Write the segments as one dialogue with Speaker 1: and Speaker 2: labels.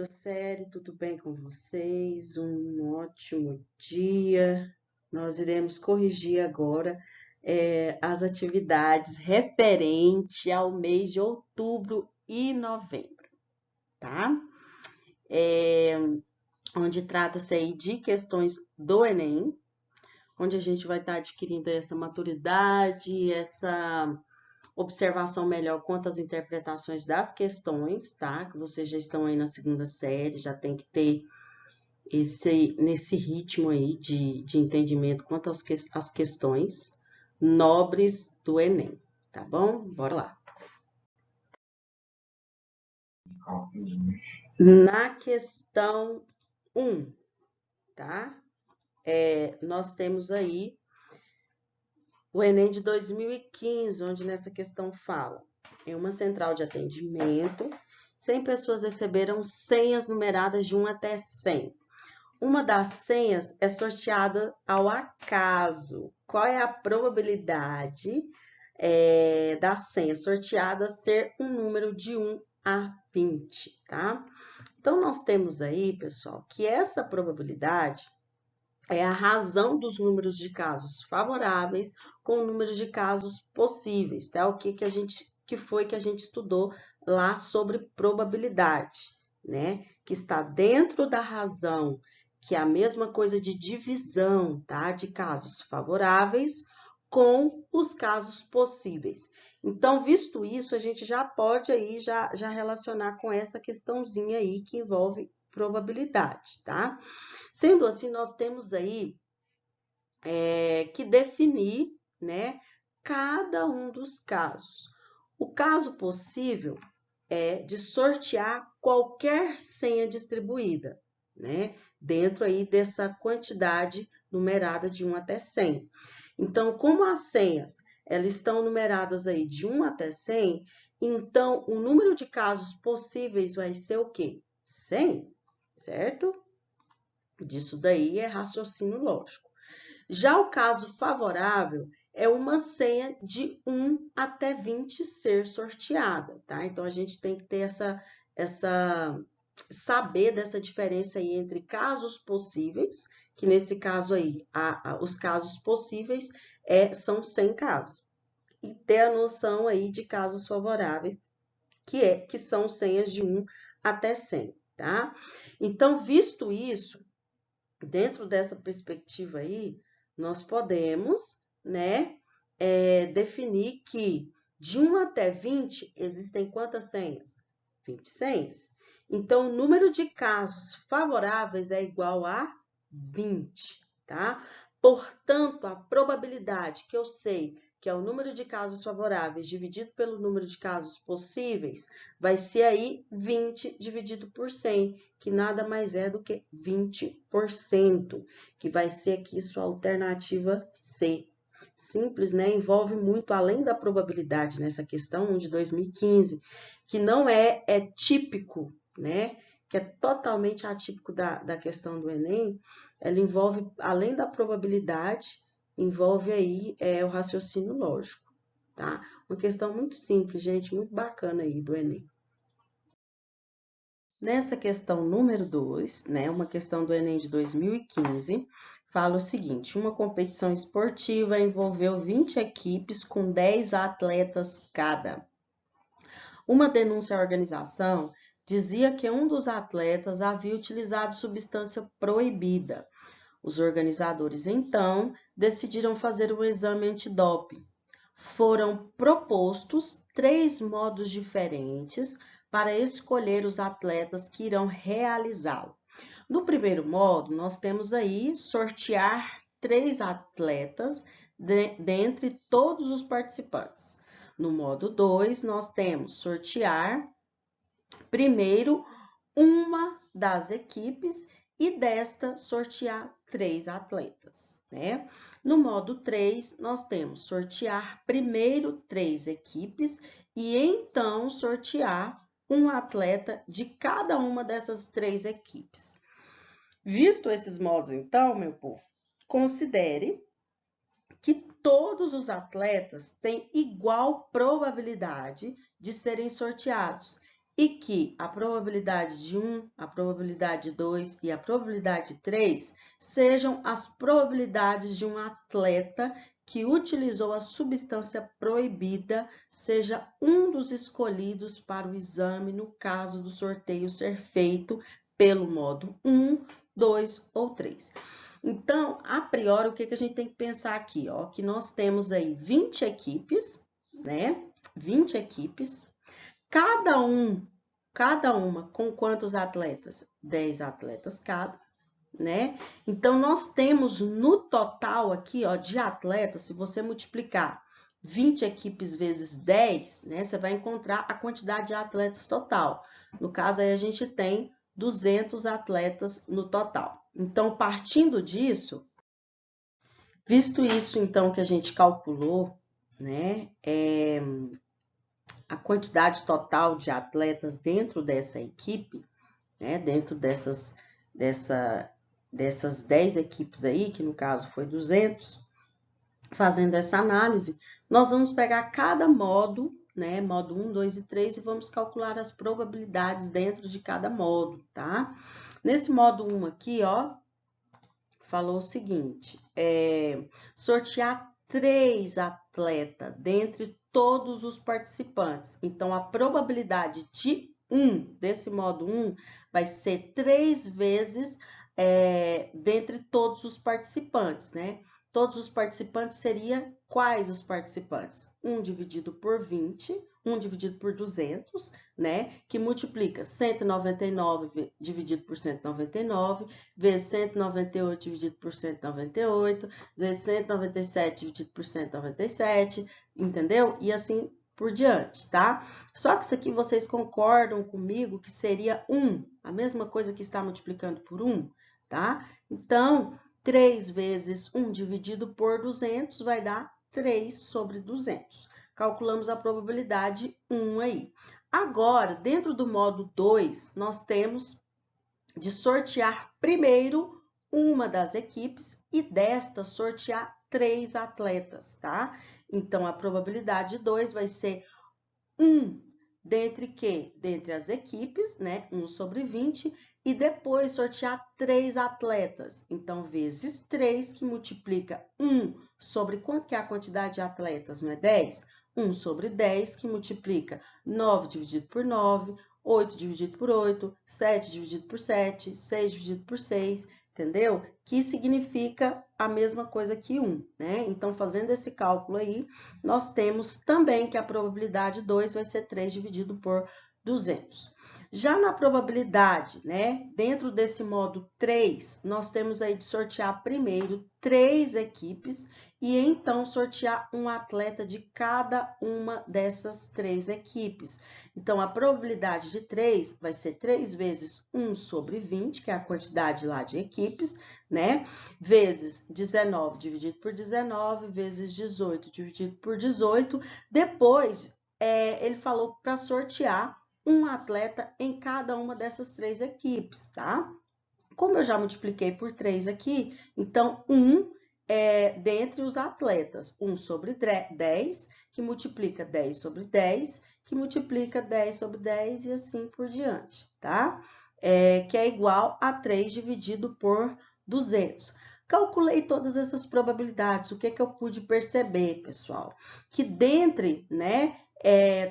Speaker 1: segunda série, tudo bem com vocês? Um ótimo dia. Nós iremos corrigir agora as atividades referente ao mês de outubro e novembro, tá? Onde trata-se aí de questões do Enem, onde a gente vai estar adquirindo essa maturidade, essa observação melhor quanto às interpretações das questões, tá? Que vocês já estão aí na segunda série, já tem que ter nesse ritmo aí de entendimento quanto às questões nobres do Enem, tá bom? Bora lá. Na questão 1, tá? Nós temos aí o Enem de 2015, onde nessa questão fala: em uma central de atendimento, 100 pessoas receberam senhas numeradas de 1 até 100. Uma das senhas é sorteada ao acaso. Qual é a probabilidade da senha sorteada ser um número de 1 a 20, tá? Então, nós temos aí, pessoal, que essa probabilidade é a razão dos números de casos favoráveis com o número de casos possíveis, tá? O que foi que a gente estudou lá sobre probabilidade, né? Que está dentro da razão, que é a mesma coisa de divisão, tá? De casos favoráveis com os casos possíveis. Então, visto isso, a gente já pode aí já relacionar com essa questãozinha aí que envolve probabilidade, tá? Sendo assim, nós temos aí que definir, né, cada um dos casos. O caso possível é de sortear qualquer senha distribuída, né, dentro aí dessa quantidade numerada de 1 até 100. Então, como as senhas elas estão numeradas aí de 1 até 100, então o número de casos possíveis vai ser o quê? 100, certo? Disso daí é raciocínio lógico. Já o caso favorável é uma senha de 1 até 20 ser sorteada, tá? Então, a gente tem que ter saber dessa diferença aí entre casos possíveis, que nesse caso aí, os casos possíveis são 100 casos, e ter a noção aí de casos favoráveis, que são senhas de 1 até 100, tá? Então, visto isso, dentro dessa perspectiva aí, nós podemos, né, definir que de 1 até 20 existem quantas senhas? 20 senhas. Então, o número de casos favoráveis é igual a 20, tá? Portanto, a probabilidade que eu sei que é o número de casos favoráveis dividido pelo número de casos possíveis, vai ser aí 20 dividido por 100, que nada mais é do que 20%, que vai ser aqui sua alternativa C. Simples, né? Envolve muito além da probabilidade nessa questão de 2015, que não é típico, né? Que é totalmente atípico da questão do Enem. Ela envolve, além da probabilidade, envolve aí o raciocínio lógico, tá? Uma questão muito simples, gente, muito bacana aí do Enem. Nessa questão número 2, né, uma questão do Enem de 2015, fala o seguinte: uma competição esportiva envolveu 20 equipes com 10 atletas cada. Uma denúncia à organização dizia que um dos atletas havia utilizado substância proibida. Os organizadores, então, decidiram fazer um exame antidoping. Foram propostos 3 modos diferentes para escolher os atletas que irão realizá-lo. No primeiro modo, nós temos aí sortear 3 atletas dentre todos os participantes. No modo 2, nós temos sortear primeiro uma das equipes e desta sortear 3 atletas, né? No modo 3, nós temos sortear primeiro 3 equipes e então sortear um atleta de cada uma dessas 3 equipes. Visto esses modos, então, meu povo, considere que todos os atletas têm igual probabilidade de serem sorteados, e que a probabilidade de 1, a probabilidade de 2 e a probabilidade de 3 sejam as probabilidades de um atleta que utilizou a substância proibida, seja um dos escolhidos para o exame no caso do sorteio ser feito pelo modo 1, 2 ou 3. Então, a priori, o que a gente tem que pensar aqui? Ó, que nós temos aí 20 equipes, né? 20 equipes, cada uma com quantos atletas? 10 atletas cada, né? Então, nós temos no total aqui, ó, de atletas, se você multiplicar 20 equipes vezes 10, né? Você vai encontrar a quantidade de atletas total. No caso, aí a gente tem 200 atletas no total. Então, partindo disso, visto isso, então, que a gente calculou, né? A quantidade total de atletas dentro dessa equipe, né? Dentro dessas 10 equipes aí, que no caso foi 200, fazendo essa análise, nós vamos pegar cada modo, né? Modo 1, 2 e 3, e vamos calcular as probabilidades dentro de cada modo, tá? Nesse modo 1 aqui, ó, falou o seguinte, sortear 3 atletas dentre todos os participantes. Então, a probabilidade de 1, desse modo 1, vai ser 3 vezes dentre todos os participantes, né? Todos os participantes seria quais os participantes? 1 dividido por 20, 1 dividido por 200, né? Que multiplica 199 dividido por 199, vezes 198 dividido por 198, vezes 197 dividido por 197, entendeu? E assim por diante, tá? Só que isso aqui vocês concordam comigo que seria 1, a mesma coisa que está multiplicando por 1, tá? Então, 3 vezes 1 dividido por 200 vai dar 3 sobre 200. Calculamos a probabilidade 1 aí. Agora, dentro do modo 2, nós temos de sortear primeiro uma das equipes e desta sortear 3 atletas, tá? Então, a probabilidade 2 vai ser 1 dentre quê? Dentre as equipes, né? 1 sobre 20, e depois sortear 3 atletas. Então, vezes 3, que multiplica 1 sobre quanto que é a quantidade de atletas, não é 10? 1 sobre 10, que multiplica 9 dividido por 9, 8 dividido por 8, 7 dividido por 7, 6 dividido por 6, entendeu? Que significa a mesma coisa que 1, né? Então, fazendo esse cálculo aí, nós temos também que a probabilidade 2 vai ser 3 dividido por 200. Já na probabilidade, né, dentro desse modo 3, nós temos aí de sortear primeiro 3 equipes e então sortear um atleta de cada uma dessas 3 equipes. Então, a probabilidade de 3 vai ser 3 vezes 1 sobre 20, que é a quantidade lá de equipes, né? Vezes 19 dividido por 19, vezes 18 dividido por 18. Depois, ele falou para sortear um atleta em cada uma dessas 3 equipes, tá? Como eu já multipliquei por 3 aqui, então, 1 dentre os atletas, 1 sobre 10, que multiplica 10 sobre 10, que multiplica 10 sobre 10 e assim por diante, tá? Que é igual a 3 dividido por 200. Calculei todas essas probabilidades. O que eu pude perceber, pessoal? Que dentre, né,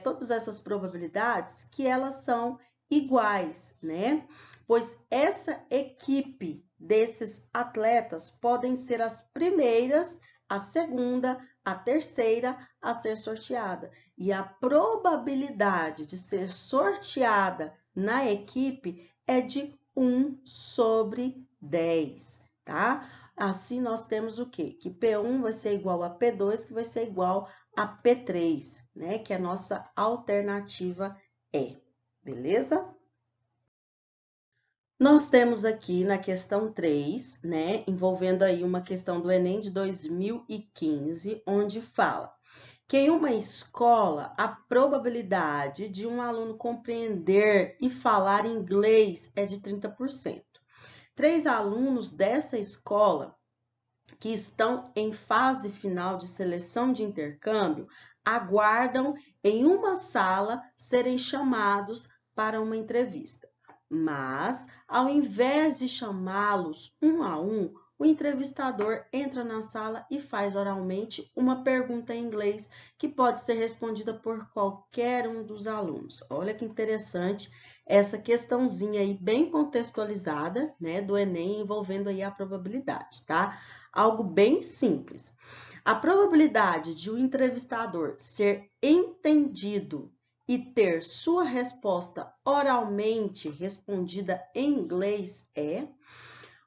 Speaker 1: todas essas probabilidades, que elas são iguais, né? Pois essa equipe desses atletas podem ser as primeiras, a segunda, a terceira a ser sorteada. E a probabilidade de ser sorteada na equipe é de 1 sobre 10, tá? Assim, nós temos o quê? Que P1 vai ser igual a P2, que vai ser igual a P3, né? Que a nossa alternativa é, beleza? Nós temos aqui na questão 3, né, envolvendo aí uma questão do Enem de 2015, onde fala que em uma escola a probabilidade de um aluno compreender e falar inglês é de 30%. 3 alunos dessa escola que estão em fase final de seleção de intercâmbio aguardam em uma sala serem chamados para uma entrevista. Mas, ao invés de chamá-los um a um, o entrevistador entra na sala e faz oralmente uma pergunta em inglês que pode ser respondida por qualquer um dos alunos. Olha que interessante essa questãozinha aí bem contextualizada, né, do Enem envolvendo aí a probabilidade, tá? Algo bem simples. A probabilidade de o entrevistador ser entendido e ter sua resposta oralmente respondida em inglês é...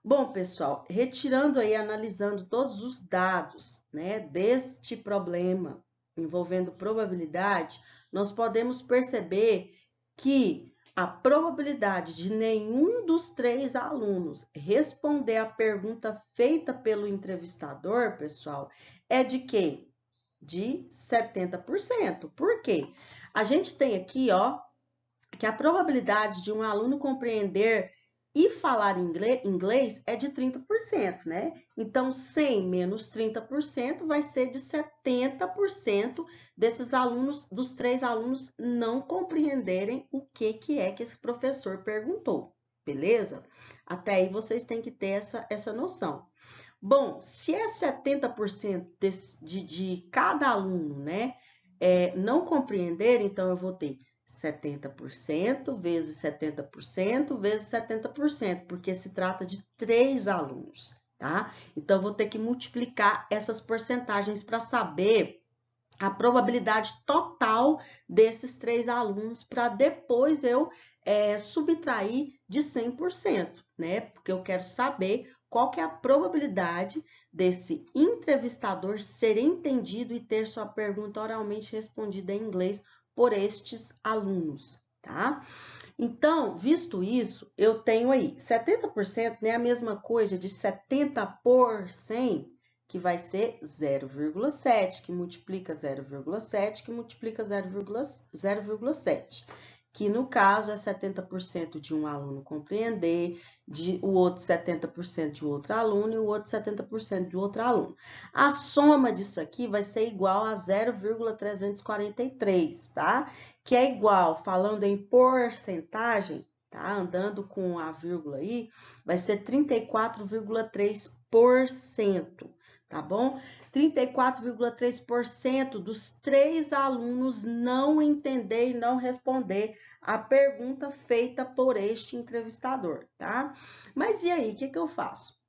Speaker 1: Bom, pessoal, retirando aí, analisando todos os dados, né, deste problema envolvendo probabilidade, nós podemos perceber que a probabilidade de nenhum dos 3 alunos responder a pergunta feita pelo entrevistador, pessoal, é de quê? De 70%. Por quê? A gente tem aqui, ó, que a probabilidade de um aluno compreender e falar inglês é de 30%, né? Então, 100 menos 30% vai ser de 70% desses alunos, dos 3 alunos, não compreenderem o que é que esse professor perguntou, beleza? Até aí vocês têm que ter essa noção. Bom, se é 70% de cada aluno, né, não compreender, então eu vou ter 70% vezes 70% vezes 70%, porque se trata de 3 alunos, tá? Então, eu vou ter que multiplicar essas porcentagens para saber a probabilidade total desses 3 alunos, para depois eu subtrair de 100%, né? Porque eu quero saber qual que é a probabilidade desse entrevistador ser entendido e ter sua pergunta oralmente respondida em inglês por estes alunos, tá? Então, visto isso, eu tenho aí 70%, né, a mesma coisa de 70 por 100, que vai ser 0,7, que multiplica 0,7, que multiplica 0,7, que no caso é 70% de um aluno compreender, o outro 70% de outro aluno e o outro 70% de outro aluno. A soma disso aqui vai ser igual a 0,343, tá? Que é igual, falando em porcentagem, tá? Andando com a vírgula aí, vai ser 34,3%, tá bom? 34,3% dos 3 alunos não entender e não responder a pergunta feita por este entrevistador, tá? Mas e aí, o que eu faço?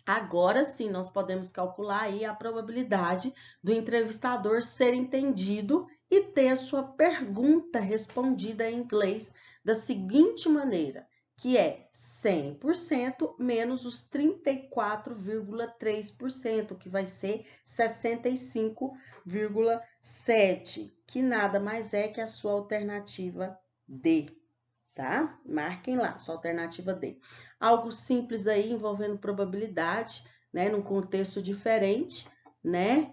Speaker 1: Agora sim, nós podemos calcular aí a probabilidade do entrevistador ser entendido e ter a sua pergunta respondida em inglês da seguinte maneira, que é 100% menos os 34,3%, que vai ser 65,7%, que nada mais é que a sua alternativa D, tá? Marquem lá, sua alternativa D. Algo simples aí envolvendo probabilidade, né? Num contexto diferente, né?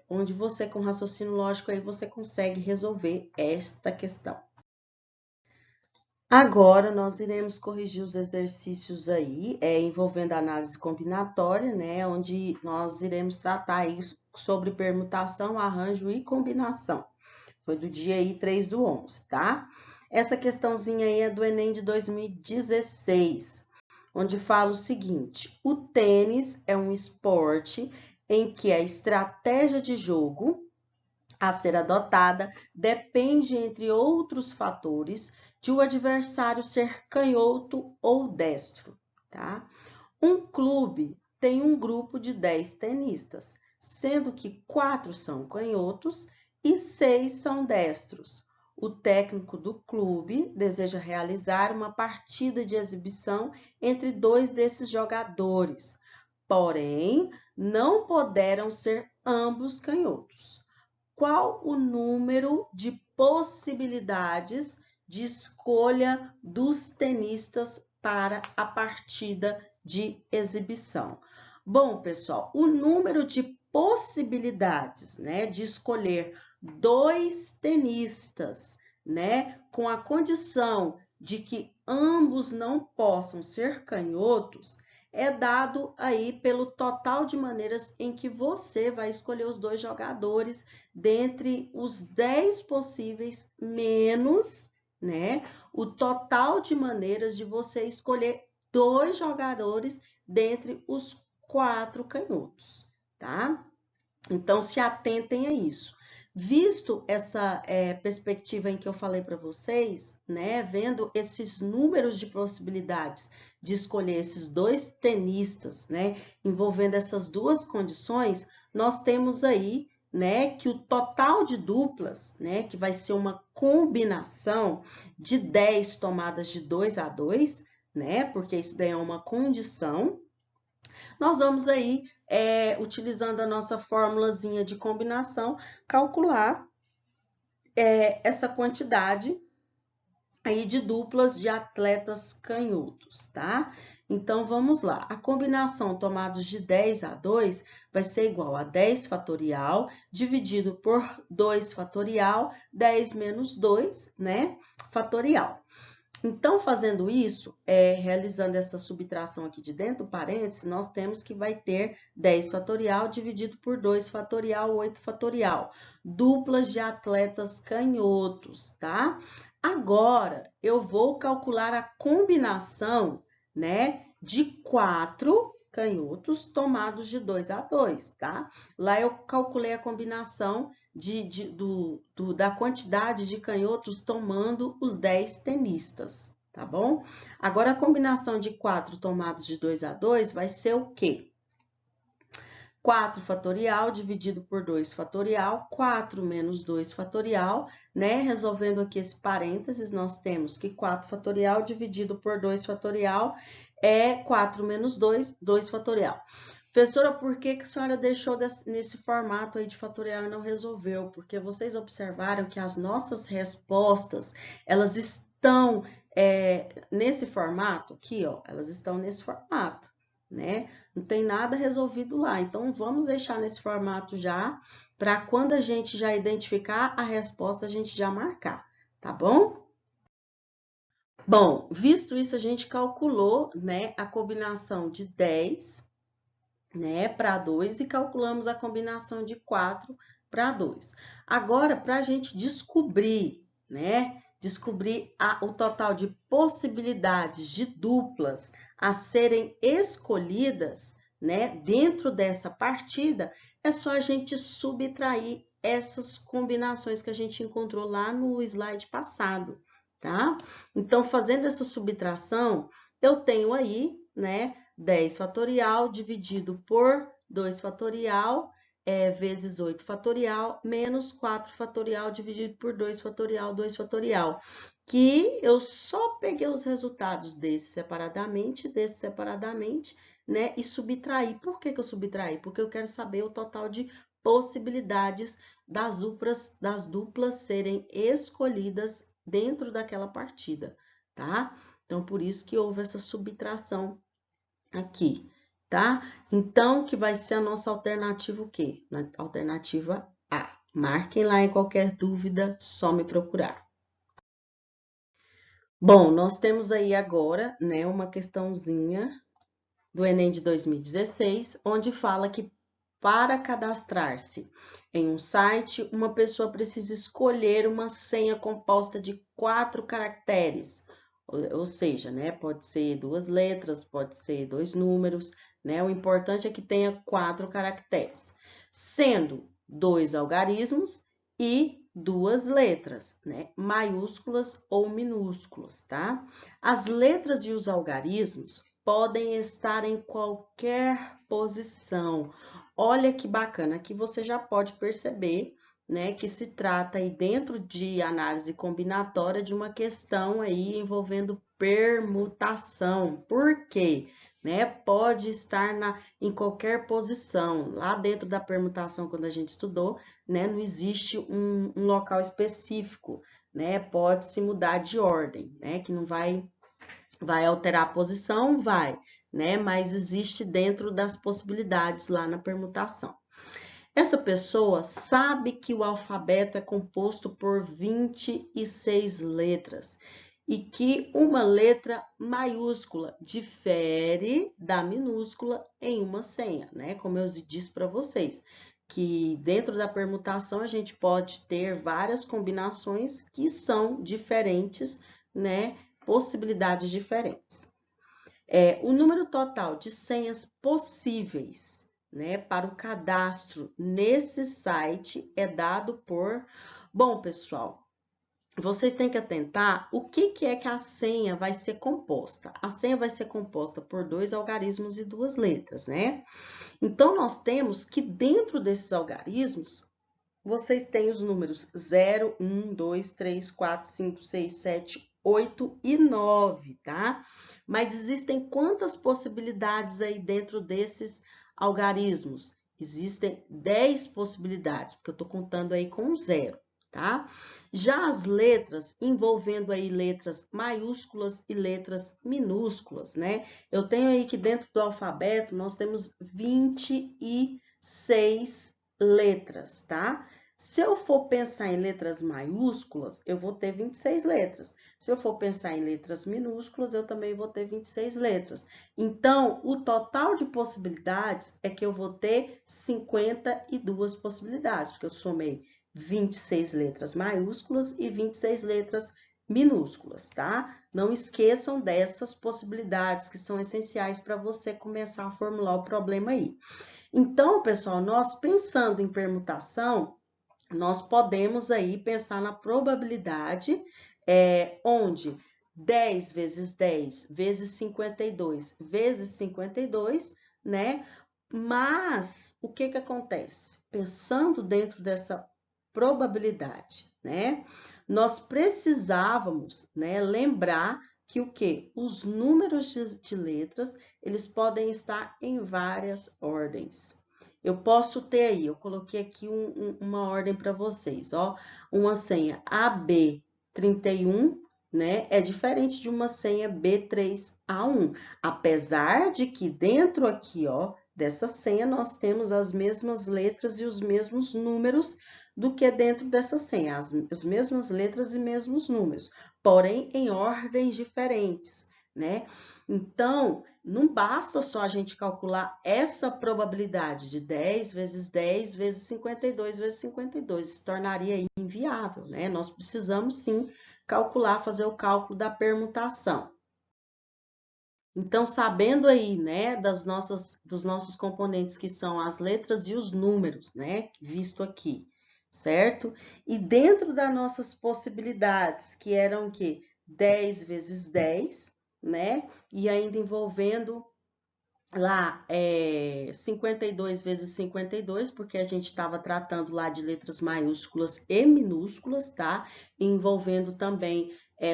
Speaker 1: Onde você, com raciocínio lógico, aí você consegue resolver esta questão. Agora, nós iremos corrigir os exercícios aí, envolvendo a análise combinatória, né? Onde nós iremos tratar aí sobre permutação, arranjo e combinação. Foi do dia aí 3/11, tá? Essa questãozinha aí é do Enem de 2016, onde fala o seguinte: o tênis é um esporte em que a estratégia de jogo a ser adotada depende, entre outros fatores, de o adversário ser canhoto ou destro, tá? Um clube tem um grupo de 10 tenistas, sendo que 4 são canhotos e 6 são destros. O técnico do clube deseja realizar uma partida de exibição entre 2 desses jogadores, porém, não poderão ser ambos canhotos. Qual o número de possibilidades de escolha dos tenistas para a partida de exibição? Bom, pessoal, o número de possibilidades, né, de escolher 2 tenistas, né, com a condição de que ambos não possam ser canhotos, é dado aí pelo total de maneiras em que você vai escolher os 2 jogadores dentre os 10 possíveis menos né, o total de maneiras de você escolher 2 jogadores dentre os 4 canhotos, tá? Então, se atentem a isso. Visto essa perspectiva em que eu falei para vocês, né, vendo esses números de possibilidades de escolher esses 2 tenistas, né, envolvendo essas 2 condições, nós temos aí, né, que o total de duplas, né, que vai ser uma combinação de 10 tomadas de 2 a 2, né, porque isso daí é uma condição. Nós vamos aí, utilizando a nossa formulazinha de combinação, calcular essa quantidade aí de duplas de atletas canhotos, tá? Então, vamos lá. A combinação tomados de 10 a 2 vai ser igual a 10 fatorial dividido por 2 fatorial, 10 menos 2, né, fatorial. Então, fazendo isso, realizando essa subtração aqui de dentro do parênteses, nós temos que vai ter 10 fatorial dividido por 2 fatorial, 8 fatorial. Duplas de atletas canhotos, tá? Agora, eu vou calcular a combinação, né, de 4 canhotos tomados de 2 a 2, tá? Lá eu calculei a combinação da quantidade de canhotos tomando os 10 tenistas, tá bom? Agora, a combinação de 4 tomados de 2 a 2 vai ser o quê? 4 fatorial dividido por 2 fatorial, 4 menos 2 fatorial, né? Resolvendo aqui esse parênteses, nós temos que 4 fatorial dividido por 2 fatorial é 4 menos 2, 2 fatorial. Professora, por que a senhora deixou nesse formato aí de fatorial e não resolveu? Porque vocês observaram que as nossas respostas, elas estão nesse formato aqui, ó, elas estão nesse formato, né? Não tem nada resolvido lá. Então, vamos deixar nesse formato já, para quando a gente já identificar a resposta, a gente já marcar, tá bom? Bom, visto isso, a gente calculou, né, a combinação de 10, né, para 2 e calculamos a combinação de 4 para 2. Agora, para a gente descobrir, né, o total de possibilidades de duplas a serem escolhidas, né, dentro dessa partida, é só a gente subtrair essas combinações que a gente encontrou lá no slide passado, tá? Então, fazendo essa subtração, eu tenho aí, né, 10 fatorial dividido por 2 fatorial, vezes 8 fatorial, menos 4 fatorial dividido por 2 fatorial, 2 fatorial. Que eu só peguei os resultados desse separadamente, né, e subtraí. Por que eu subtraí? Porque eu quero saber o total de possibilidades das duplas serem escolhidas dentro daquela partida, tá? Então, por isso que houve essa subtração aqui, tá? Então, que vai ser a nossa alternativa o quê? Alternativa A. Marquem lá em qualquer dúvida, só me procurar. Bom, nós temos aí agora, né, uma questãozinha do Enem de 2016, onde fala que para cadastrar-se em um site, uma pessoa precisa escolher uma senha composta de 4 caracteres, ou seja, né, pode ser 2 letras, pode ser 2 números, né, o importante é que tenha 4 caracteres, sendo 2 algarismos e 2 letras, né, maiúsculas ou minúsculas, tá? As letras e os algarismos podem estar em qualquer posição. Olha que bacana, aqui você já pode perceber, né, que se trata aí dentro de análise combinatória de uma questão aí envolvendo permutação. Por quê? Né, pode estar em qualquer posição. Lá dentro da permutação, quando a gente estudou, né, não existe um local específico, né, pode se mudar de ordem, né, que não vai alterar a posição, vai, né? Mas existe dentro das possibilidades lá na permutação. Essa pessoa sabe que o alfabeto é composto por 26 letras e que uma letra maiúscula difere da minúscula em uma senha, né? Como eu disse para vocês, que dentro da permutação a gente pode ter várias combinações que são diferentes, né? Possibilidades diferentes. O número total de senhas possíveis, né, para o cadastro nesse site é dado por... Bom, pessoal, vocês têm que atentar o que é que a senha vai ser composta. A senha vai ser composta por 2 algarismos e 2 letras, né? Então, nós temos que dentro desses algarismos, vocês têm os números 0, 1, 2, 3, 4, 5, 6, 7, 8 e 9, tá? Mas existem quantas possibilidades aí dentro desses algarismos? Existem 10 possibilidades, porque eu estou contando aí com 0, tá? Já as letras, envolvendo aí letras maiúsculas e letras minúsculas, né? Eu tenho aí que dentro do alfabeto nós temos 26 letras, tá? Se eu for pensar em letras maiúsculas, eu vou ter 26 letras. Se eu for pensar em letras minúsculas, eu também vou ter 26 letras. Então, o total de possibilidades é que eu vou ter 52 possibilidades, porque eu somei 26 letras maiúsculas e 26 letras minúsculas, tá? Não esqueçam dessas possibilidades que são essenciais para você começar a formular o problema aí. Então, pessoal, nós pensando em permutação, nós podemos aí pensar na probabilidade onde 10 vezes 10 vezes 52 vezes 52, né? Mas o que acontece? Pensando dentro dessa probabilidade, né? Nós precisávamos, né, lembrar que o quê? Os números de letras, eles podem estar em várias ordens. Eu posso ter aí, eu coloquei aqui uma ordem para vocês, ó. Uma senha AB31, né? É diferente de uma senha B3A1. Apesar de que dentro aqui, ó, dessa senha, nós temos as mesmas letras e os mesmos números do que dentro dessa senha. As mesmas letras e mesmos números, porém em ordens diferentes, né? Então, não basta só a gente calcular essa probabilidade de 10 vezes 10 vezes 52 vezes 52. Se tornaria inviável, né? Nós precisamos, sim, calcular, fazer o cálculo da permutação. Então, sabendo aí, né, dos nossos componentes, que são as letras e os números, né, visto aqui, certo? E dentro das nossas possibilidades, que eram o quê? 10 vezes 10, né? E ainda envolvendo lá 52 vezes 52, porque a gente estava tratando lá de letras maiúsculas e minúsculas, tá? Envolvendo também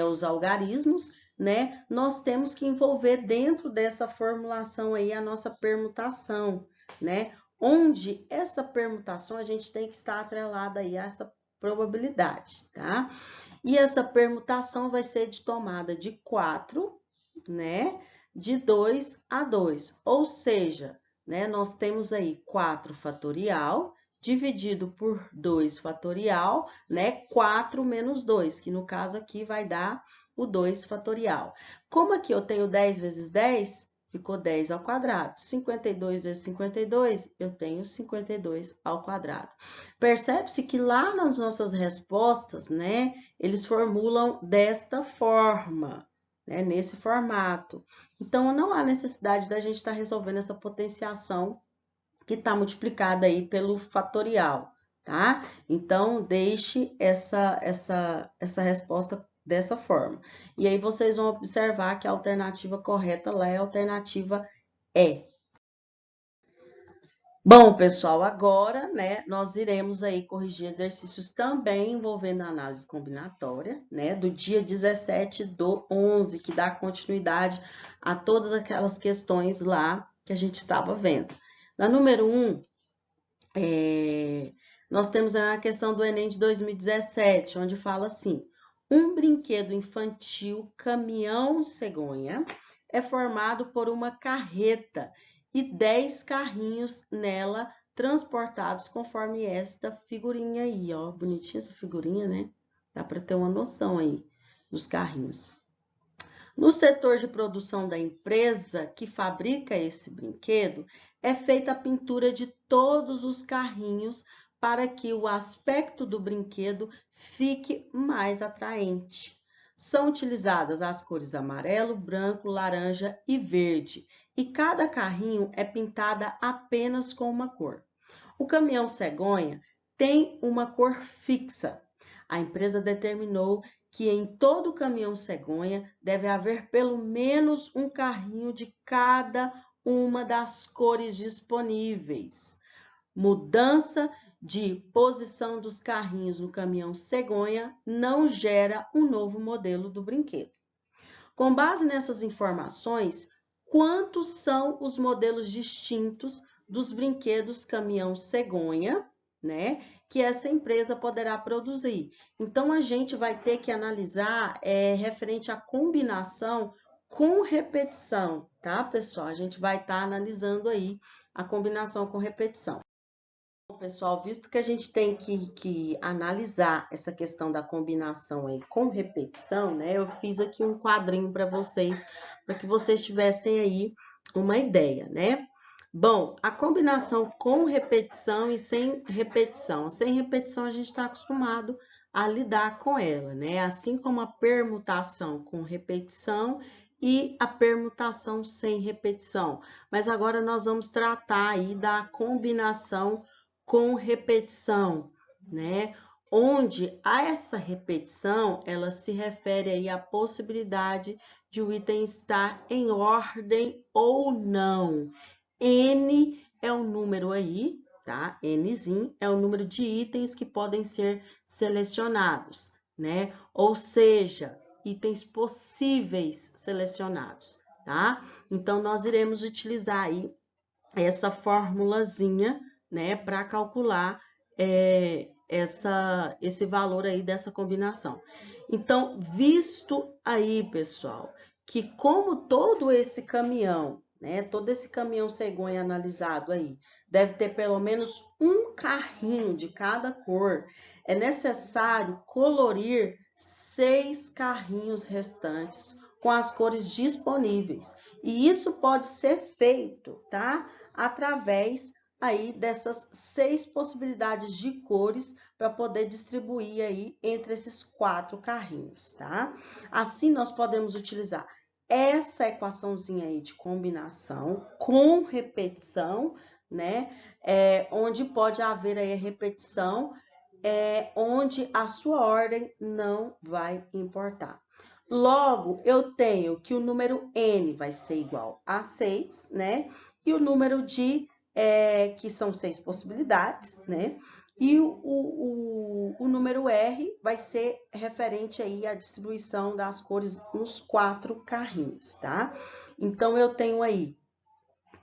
Speaker 1: os algarismos, né? Nós temos que envolver dentro dessa formulação aí a nossa permutação, né? Onde essa permutação a gente tem que estar atrelada aí a essa probabilidade, tá? E essa permutação vai ser de tomada de 4, né? De 2 a 2, ou seja, né, nós temos aí 4 fatorial dividido por 2 fatorial, né, 4 menos 2, que no caso aqui vai dar o 2 fatorial. Como aqui eu tenho 10 vezes 10, ficou 10 ao quadrado. 52 vezes 52, eu tenho 52 ao quadrado. Percebe-se que lá nas nossas respostas, né, eles formulam desta forma, né, nesse formato. Então, não há necessidade da gente estar resolvendo essa potenciação que está multiplicada aí pelo fatorial, tá? Então, deixe essa resposta dessa forma. E aí, vocês vão observar que a alternativa correta lá é a alternativa E. Bom, pessoal, agora, né, nós iremos aí corrigir exercícios também envolvendo a análise combinatória, né, do dia 17/11, que dá continuidade a todas aquelas questões lá que a gente estava vendo. Na número 1, nós temos a questão do Enem de 2017, onde fala assim: um brinquedo infantil caminhão cegonha é formado por uma carreta e 10 carrinhos nela transportados conforme esta figurinha aí, ó. Bonitinha essa figurinha, né? Dá para ter uma noção aí dos carrinhos. No setor de produção da empresa que fabrica esse brinquedo, é feita a pintura de todos os carrinhos para que o aspecto do brinquedo fique mais atraente. São utilizadas as cores amarelo, branco, laranja e verde, e cada carrinho é pintada apenas com uma cor. O caminhão cegonha tem uma cor fixa. A empresa determinou que em todo caminhão cegonha deve haver pelo menos um carrinho de cada uma das cores disponíveis. Mudança de posição dos carrinhos no caminhão cegonha não gera um novo modelo do brinquedo. Com base nessas informações, quantos são os modelos distintos dos brinquedos caminhão cegonha, né, que essa empresa poderá produzir? Então, a gente vai ter que analisar referente à combinação com repetição, tá, pessoal? A gente vai estar analisando aí a combinação com repetição. Pessoal, visto que a gente tem que analisar essa questão da combinação aí com repetição, né? Eu fiz aqui um quadrinho para vocês que vocês tivessem aí uma ideia, né? Bom, a combinação com repetição e sem repetição. Sem repetição, a gente está acostumado a lidar com ela, né? Assim como a permutação com repetição e a permutação sem repetição. Mas agora nós vamos tratar aí da combinação com repetição, né? Onde essa repetição, ela se refere aí à possibilidade de o item estar em ordem ou não. N é o número aí, tá? Nzinho é o número de itens que podem ser selecionados, né? Ou seja, itens possíveis selecionados, tá? Então, nós iremos utilizar aí essa formulazinha, né, para calcular esse valor aí dessa combinação. Então, visto aí, pessoal, que como todo esse caminhão, né, todo esse caminhão cegonha analisado aí, deve ter pelo menos um carrinho de cada cor, é necessário colorir 6 carrinhos restantes com as cores disponíveis. E isso pode ser feito, tá? Através aí dessas 6 possibilidades de cores para poder distribuir aí entre esses 4 carrinhos, tá? Assim, nós podemos utilizar essa equaçãozinha aí de combinação com repetição, né? Onde pode haver aí a repetição, onde a sua ordem não vai importar. Logo, eu tenho que o número N vai ser igual a 6, né? E o número de, que são 6 possibilidades, né? E o número R vai ser referente aí à distribuição das cores nos 4 carrinhos, tá? Então, eu tenho aí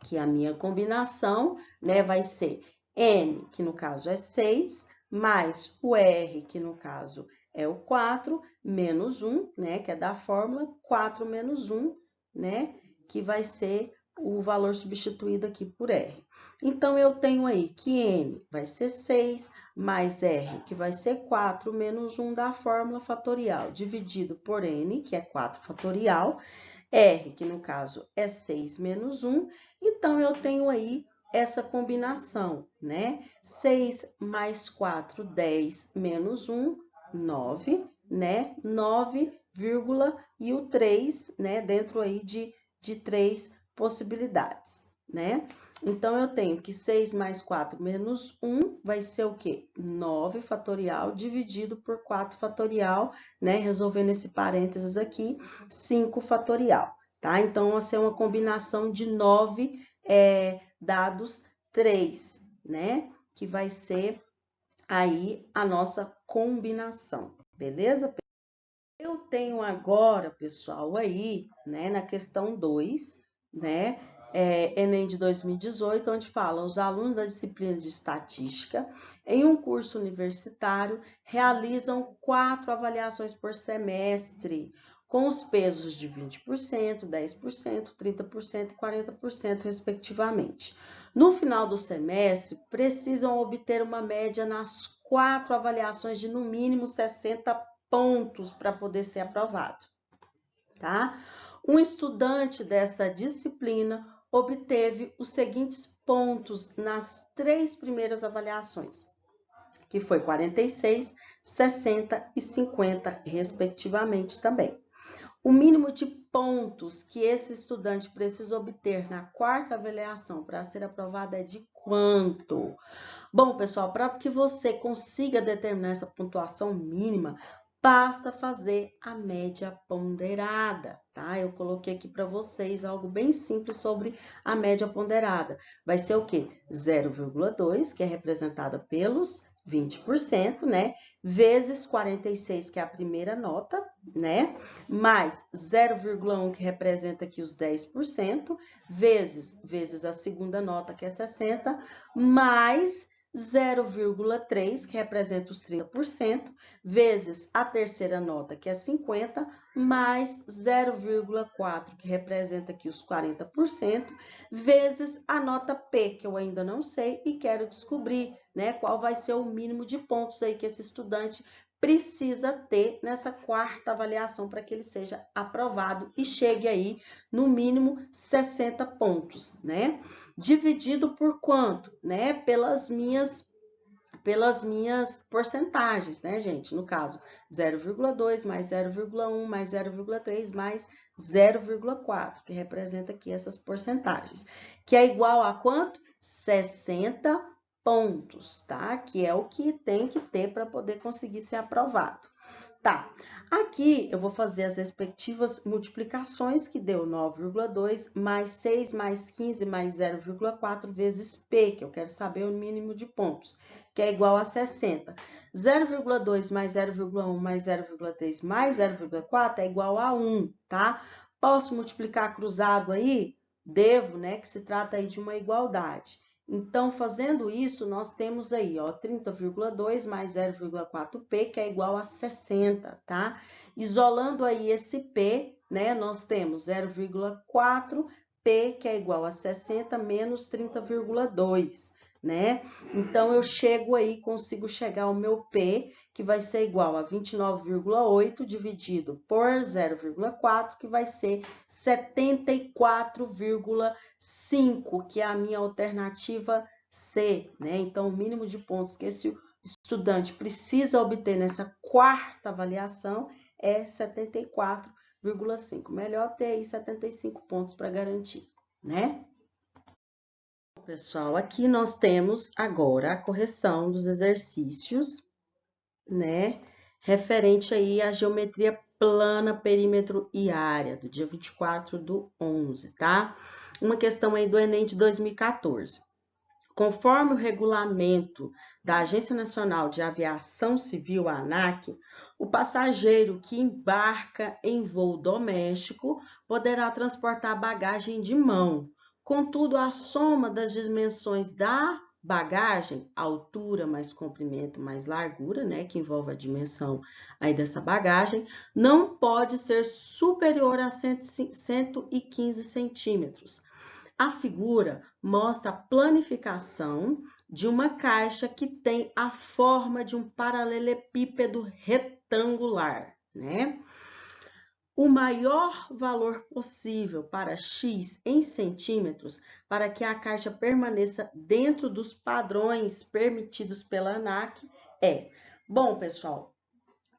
Speaker 1: que a minha combinação, né, vai ser N, que no caso é 6, mais o R, que no caso é o 4, menos 1, né, que é da fórmula, 4 menos 1, né, que vai ser o valor substituído aqui por R. Então, eu tenho aí que N vai ser 6, mais R, que vai ser 4, menos 1 da fórmula fatorial, dividido por N, que é 4 fatorial, R, que no caso é 6 menos 1, então eu tenho aí essa combinação, né? 6 mais 4, 10 menos 1, 9, né? 9, e o 3, né? Dentro aí de 3 possibilidades, né? Então, eu tenho que 6 mais 4 menos 1 vai ser o quê? 9 fatorial dividido por 4 fatorial, né? Resolvendo esse parênteses aqui, 5 fatorial, tá? Então, vai ser uma combinação de 9 dados 3, né? Que vai ser aí a nossa combinação, beleza? Eu tenho agora, pessoal, aí, né, na questão 2, né, Enem de 2018, onde fala os alunos da disciplina de estatística, em um curso universitário, realizam 4 avaliações por semestre, com os pesos de 20%, 10%, 30% e 40%, respectivamente. No final do semestre, precisam obter uma média nas 4 avaliações de, no mínimo, 60 pontos para poder ser aprovado, tá? Um estudante dessa disciplina obteve os seguintes pontos nas 3 primeiras avaliações, que foi 46, 60 e 50, respectivamente também. O mínimo de pontos que esse estudante precisa obter na 4ª avaliação para ser aprovado é de quanto? Bom, pessoal, para que você consiga determinar essa pontuação mínima, basta fazer a média ponderada, tá? Eu coloquei aqui para vocês algo bem simples sobre a média ponderada. Vai ser o quê? 0,2, que é representada pelos 20%, né? Vezes 46, que é a primeira nota, né? Mais 0,1, que representa aqui os 10%, vezes a segunda nota, que é 60, mais 0,3, que representa os 30%, vezes a terceira nota, que é 50, mais 0,4, que representa aqui os 40%, vezes a nota P, que eu ainda não sei e quero descobrir, né, qual vai ser o mínimo de pontos aí que esse estudante precisa ter nessa 4ª avaliação para que ele seja aprovado e chegue aí no mínimo 60 pontos, né? Dividido por quanto? Né? Pelas minhas porcentagens, né, gente? No caso, 0,2 mais 0,1 mais 0,3 mais 0,4, que representa aqui essas porcentagens, que é igual a quanto? 60 pontos, tá? Que é o que tem que ter para poder conseguir ser aprovado. Tá, aqui eu vou fazer as respectivas multiplicações, que deu 9,2 mais 6 mais 15 mais 0,4 vezes P, que eu quero saber o mínimo de pontos, que é igual a 60. 0,2 mais 0,1 mais 0,3 mais 0,4 é igual a 1, tá? Posso multiplicar cruzado aí? Devo, né? Que se trata aí de uma igualdade. Então, fazendo isso, nós temos aí, ó, 30,2 mais 0,4P, que é igual a 60, tá? Isolando aí esse P, né, nós temos 0,4P, que é igual a 60, menos 30,2, né? Então, eu chego aí, consigo chegar ao meu P, que vai ser igual a 29,8 dividido por 0,4, que vai ser 74,5, que é a minha alternativa C, né? Então, o mínimo de pontos que esse estudante precisa obter nessa 4ª avaliação é 74,5. Melhor ter aí 75 pontos para garantir, né? Pessoal, aqui nós temos agora a correção dos exercícios, né? Referente aí à geometria plana, perímetro e área, do dia 24/11, tá? Uma questão aí do Enem de 2014. Conforme o regulamento da Agência Nacional de Aviação Civil, a ANAC, o passageiro que embarca em voo doméstico poderá transportar bagagem de mão. Contudo, a soma das dimensões da bagagem, altura mais comprimento mais largura, né, que envolve a dimensão aí dessa bagagem, não pode ser superior a 115 centímetros. A figura mostra a planificação de uma caixa que tem a forma de um paralelepípedo retangular, né? O maior valor possível para X em centímetros para que a caixa permaneça dentro dos padrões permitidos pela ANAC é... Bom, pessoal,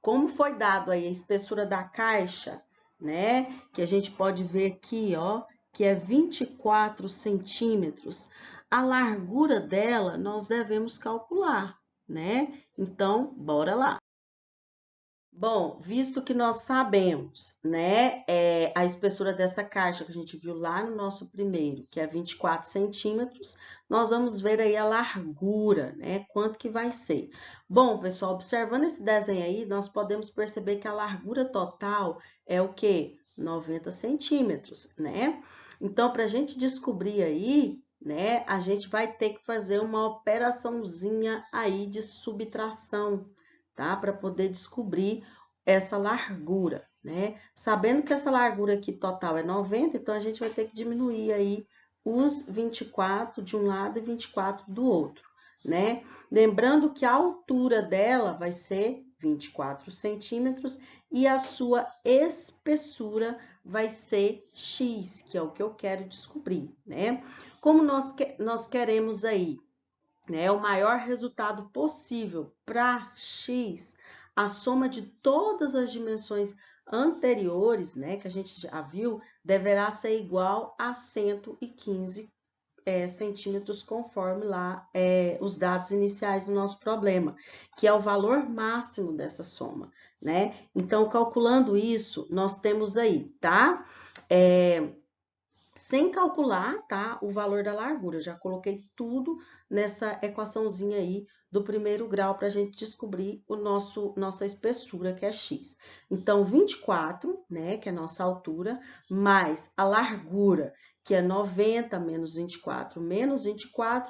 Speaker 1: como foi dado aí a espessura da caixa, né? Que a gente pode ver aqui, ó, que é 24 centímetros. A largura dela nós devemos calcular, né? Então, bora lá. Bom, visto que nós sabemos, né, a espessura dessa caixa que a gente viu lá no nosso primeiro, que é 24 centímetros, nós vamos ver aí a largura, né, quanto que vai ser. Bom, pessoal, observando esse desenho aí, nós podemos perceber que a largura total é o quê? 90 centímetros, né? Então, para a gente descobrir aí, né, a gente vai ter que fazer uma operaçãozinha aí de subtração, tá? Para poder descobrir essa largura, né? Sabendo que essa largura aqui total é 90, então a gente vai ter que diminuir aí os 24 de um lado e 24 do outro, né? Lembrando que a altura dela vai ser 24 centímetros e a sua espessura vai ser x, que é o que eu quero descobrir, né? Como nós queremos aí, né, o maior resultado possível para x, a soma de todas as dimensões anteriores, né, que a gente já viu, deverá ser igual a 115 centímetros, conforme lá os dados iniciais do nosso problema, que é o valor máximo dessa soma, né? Então, calculando isso, nós temos aí, tá? Sem calcular, tá, o valor da largura. Eu já coloquei tudo nessa equaçãozinha aí do primeiro grau para a gente descobrir nossa espessura, que é x. Então, 24, né, que é a nossa altura, mais a largura, que é 90 menos 24,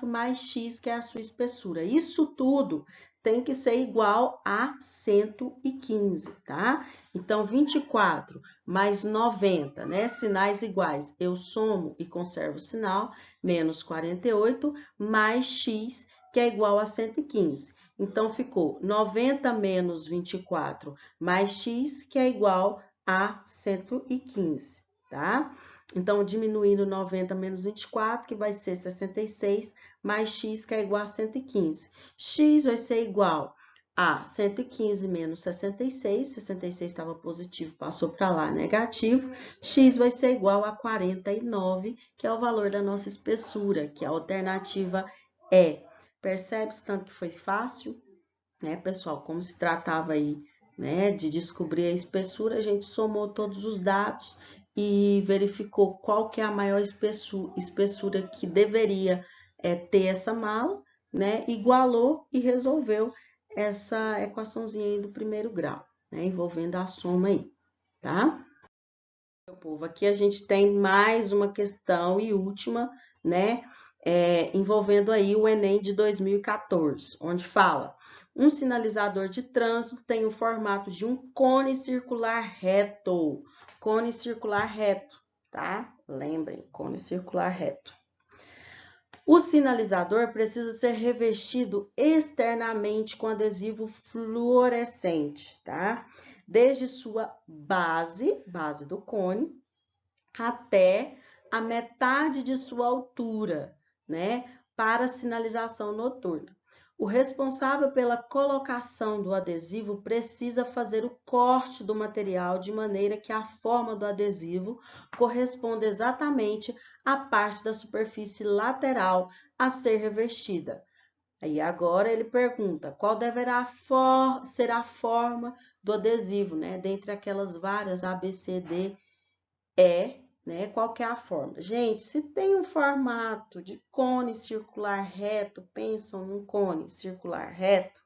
Speaker 1: mais x, que é a sua espessura. Isso tudo tem que ser igual a 115, tá? Então, 24 mais 90, né? Sinais iguais, eu somo e conservo o sinal, menos 48, mais x, que é igual a 115. Então, ficou 90 menos 24 mais x, que é igual a 115, tá? Então, diminuindo 90 menos 24, que vai ser 66, mais x, que é igual a 115. X vai ser igual a 115 menos 66, 66 estava positivo, passou para lá, negativo. X vai ser igual a 49, que é o valor da nossa espessura, que a alternativa é. Percebe-se tanto que foi fácil, né, pessoal? Como se tratava aí, né, de descobrir a espessura, a gente somou todos os dados e verificou qual que é a maior espessura que deveria ter essa mala, né, igualou e resolveu essa equaçãozinha aí do primeiro grau, né, envolvendo a soma aí, tá? Meu povo, aqui a gente tem mais uma questão e última, né, envolvendo aí o Enem de 2014, onde fala: um sinalizador de trânsito tem o formato de um cone circular reto. Cone circular reto, tá? Lembrem, cone circular reto. O sinalizador precisa ser revestido externamente com adesivo fluorescente, tá? Desde sua base do cone, até a metade de sua altura, né? Para sinalização noturna. O responsável pela colocação do adesivo precisa fazer o corte do material de maneira que a forma do adesivo corresponda exatamente à parte da superfície lateral a ser revestida. Aí agora ele pergunta qual deverá ser a forma do adesivo, né? Dentre aquelas várias A, B, C, D, E, né? Qual que é a forma? Gente, se tem um formato de cone circular reto, pensam num cone circular reto,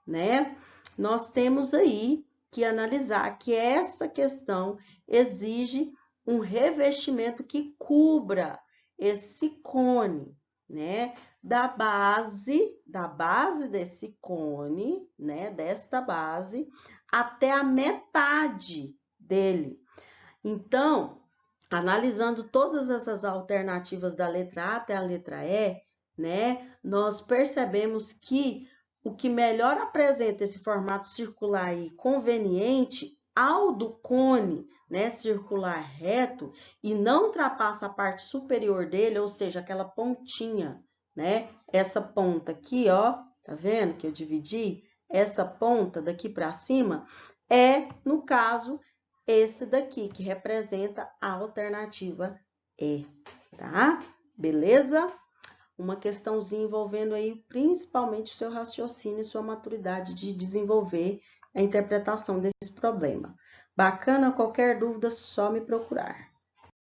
Speaker 1: né? Nós temos aí que analisar que essa questão exige um revestimento que cubra esse cone, né? Da base desse cone, né? Desta base até a metade dele. Então, analisando todas essas alternativas da letra A até a letra E, né, nós percebemos que o que melhor apresenta esse formato circular e conveniente ao do cone, né, circular reto, e não ultrapassa a parte superior dele, ou seja, aquela pontinha, né, essa ponta aqui, ó, tá vendo que eu dividi? Essa ponta daqui para cima é, no caso, esse daqui, que representa a alternativa E, tá? Beleza? Uma questãozinha envolvendo aí principalmente o seu raciocínio e sua maturidade de desenvolver a interpretação desse problema. Bacana? Qualquer dúvida, só me procurar.